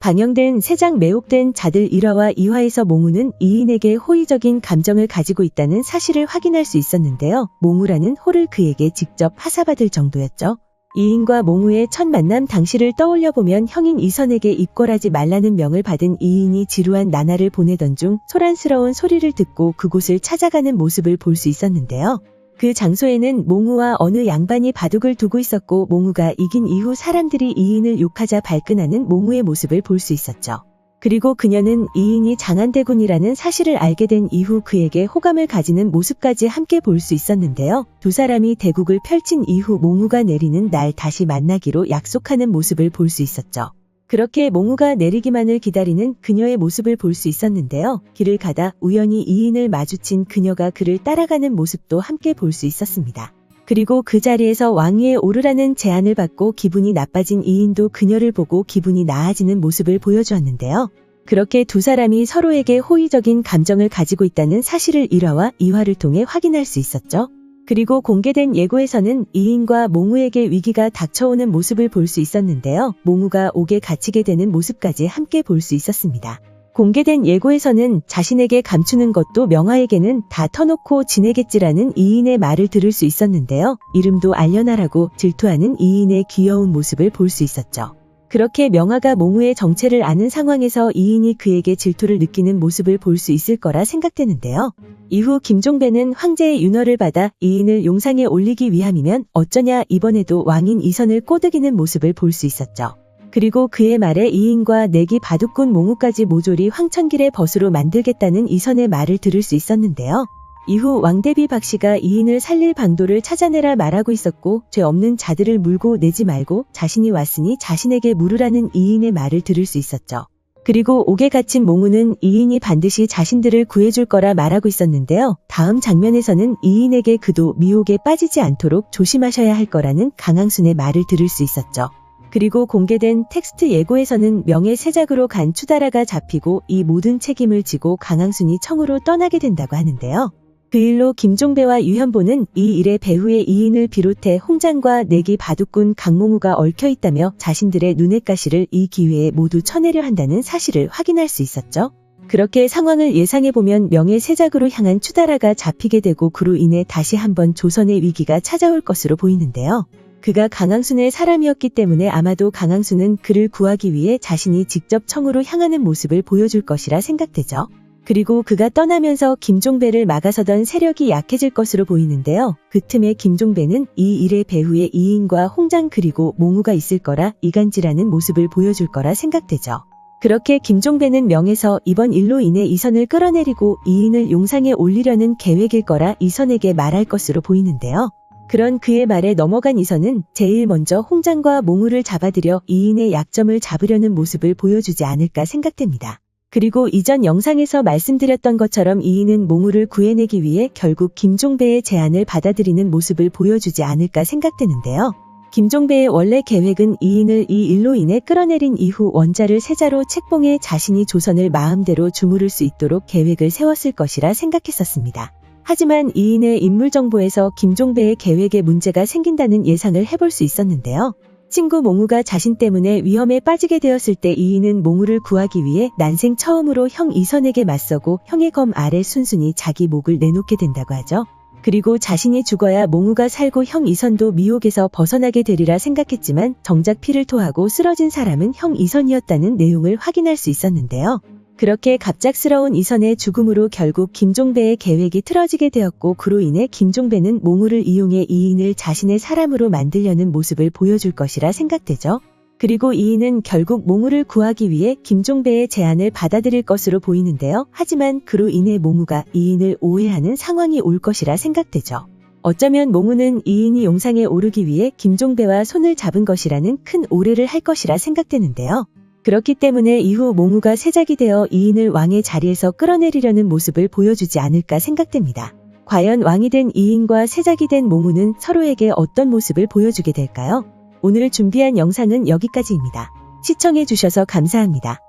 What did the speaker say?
방영된 세장 매혹된 자들 1화와 2화에서 몽우는 이인에게 호의적인 감정을 가지고 있다는 사실을 확인할 수 있었는데요. 몽우라는 호를 그에게 직접 하사받을 정도였죠. 이인과 몽우의 첫 만남 당시를 떠올려보면 형인 이선에게 입궐하지 말라는 명을 받은 이인이 지루한 나날을 보내던 중 소란스러운 소리를 듣고 그곳을 찾아가는 모습을 볼 수 있었는데요. 그 장소에는 몽우와 어느 양반이 바둑을 두고 있었고 몽우가 이긴 이후 사람들이 이인을 욕하자 발끈하는 몽우의 모습을 볼 수 있었죠. 그리고 그녀는 이인이 장안대군이라는 사실을 알게 된 이후 그에게 호감을 가지는 모습까지 함께 볼 수 있었는데요. 두 사람이 대국을 펼친 이후 몽우가 내리는 날 다시 만나기로 약속하는 모습을 볼 수 있었죠. 그렇게 몽우가 내리기만을 기다리는 그녀의 모습을 볼 수 있었는데요. 길을 가다 우연히 이인을 마주친 그녀가 그를 따라가는 모습도 함께 볼 수 있었습니다. 그리고 그 자리에서 왕위에 오르라는 제안을 받고 기분이 나빠진 이인도 그녀를 보고 기분이 나아지는 모습을 보여주었는데요. 그렇게 두 사람이 서로에게 호의적인 감정을 가지고 있다는 사실을 1화와 2화를 통해 확인할 수 있었죠. 그리고 공개된 예고에서는 이인과 몽우에게 위기가 닥쳐오는 모습을 볼 수 있었는데요. 몽우가 옥에 갇히게 되는 모습까지 함께 볼 수 있었습니다. 공개된 예고에서는 자신에게 감추는 것도 명화에게는 다 터놓고 지내겠지라는 이인의 말을 들을 수 있었는데요. 이름도 알려놔라고 질투하는 이인의 귀여운 모습을 볼 수 있었죠. 그렇게 명화가 몽우의 정체를 아는 상황에서 이인이 그에게 질투를 느끼는 모습을 볼 수 있을 거라 생각되는데요. 이후 김종배는 황제의 윤허를 받아 이인을 용상에 올리기 위함이면 어쩌냐 이번에도 왕인 이선을 꼬드기는 모습을 볼 수 있었죠. 그리고 그의 말에 이인과 내기 바둑꾼 몽우까지 모조리 황천길의 벗으로 만들겠다는 이선의 말을 들을 수 있었는데요. 이후 왕대비 박씨가 이인을 살릴 방도를 찾아내라 말하고 있었고 죄 없는 자들을 물고 내지 말고 자신이 왔으니 자신에게 물으라는 이인의 말을 들을 수 있었죠. 그리고 옥에 갇힌 몽우는 이인이 반드시 자신들을 구해줄 거라 말하고 있었는데요. 다음 장면에서는 이인에게 그도 미혹에 빠지지 않도록 조심하셔야 할 거라는 강항순의 말을 들을 수 있었죠. 그리고 공개된 텍스트 예고에서는 명예세작으로 간 추다라가 잡히고 이 모든 책임을 지고 강항순이 청으로 떠나게 된다고 하는데요. 그 일로 김종배와 유현보는 이 일에 배후에 이인을 비롯해 홍장과 내기 바둑꾼 강몽우가 얽혀있다며 자신들의 눈엣 가시를 이 기회에 모두 쳐내려 한다는 사실을 확인할 수 있었죠. 그렇게 상황을 예상해보면 명예세작으로 향한 추다라가 잡히게 되고 그로 인해 다시 한번 조선의 위기가 찾아올 것으로 보이는데요. 그가 강항순의 사람이었기 때문에 아마도 강항순은 그를 구하기 위해 자신이 직접 청으로 향하는 모습을 보여줄 것이라 생각되죠. 그리고 그가 떠나면서 김종배를 막아서던 세력이 약해질 것으로 보이는데요. 그 틈에 김종배는 이 일의 배후에 이인과 홍장 그리고 몽우가 있을 거라 이간질하는 모습을 보여줄 거라 생각되죠. 그렇게 김종배는 명에서 이번 일로 인해 이선을 끌어내리고 이인을 용상에 올리려는 계획일 거라 이선에게 말할 것으로 보이는데요. 그런 그의 말에 넘어간 이선은 제일 먼저 홍장과 몽우를 잡아들여 이인의 약점을 잡으려는 모습을 보여주지 않을까 생각됩니다. 그리고 이전 영상에서 말씀드렸던 것처럼 이인은 몽우를 구해내기 위해 결국 김종배의 제안을 받아들이는 모습을 보여주지 않을까 생각되는데요. 김종배의 원래 계획은 이인을 이 일로 인해 끌어내린 이후 원자를 세자로 책봉해 자신이 조선을 마음대로 주무를 수 있도록 계획을 세웠을 것이라 생각했었습니다. 하지만 이인의 인물 정보에서 김종배의 계획에 문제가 생긴다는 예상을 해볼 수 있었는데요. 친구 몽우가 자신 때문에 위험에 빠지게 되었을 때 이인은 몽우를 구하기 위해 난생 처음으로 형 이선에게 맞서고 형의 검 아래 순순히 자기 목을 내놓게 된다고 하죠. 그리고 자신이 죽어야 몽우가 살고 형 이선도 미혹에서 벗어나게 되리라 생각했지만 정작 피를 토하고 쓰러진 사람은 형 이선이었다는 내용을 확인할 수 있었는데요. 그렇게 갑작스러운 이선의 죽음으로 결국 김종배의 계획이 틀어지게 되었고 그로 인해 김종배는 몽우를 이용해 이인을 자신의 사람으로 만들려는 모습을 보여줄 것이라 생각되죠. 그리고 이인은 결국 몽우를 구하기 위해 김종배의 제안을 받아들일 것으로 보이는데요. 하지만 그로 인해 몽우가 이인을 오해하는 상황이 올 것이라 생각되죠. 어쩌면 몽우는 이인이 용상에 오르기 위해 김종배와 손을 잡은 것이라는 큰 오해를 할 것이라 생각되는데요. 그렇기 때문에 이후 몽우가 세작이 되어 이인을 왕의 자리에서 끌어내리려는 모습을 보여주지 않을까 생각됩니다. 과연 왕이 된 이인과 세작이 된 몽우는 서로에게 어떤 모습을 보여주게 될까요? 오늘 준비한 영상은 여기까지입니다. 시청해주셔서 감사합니다.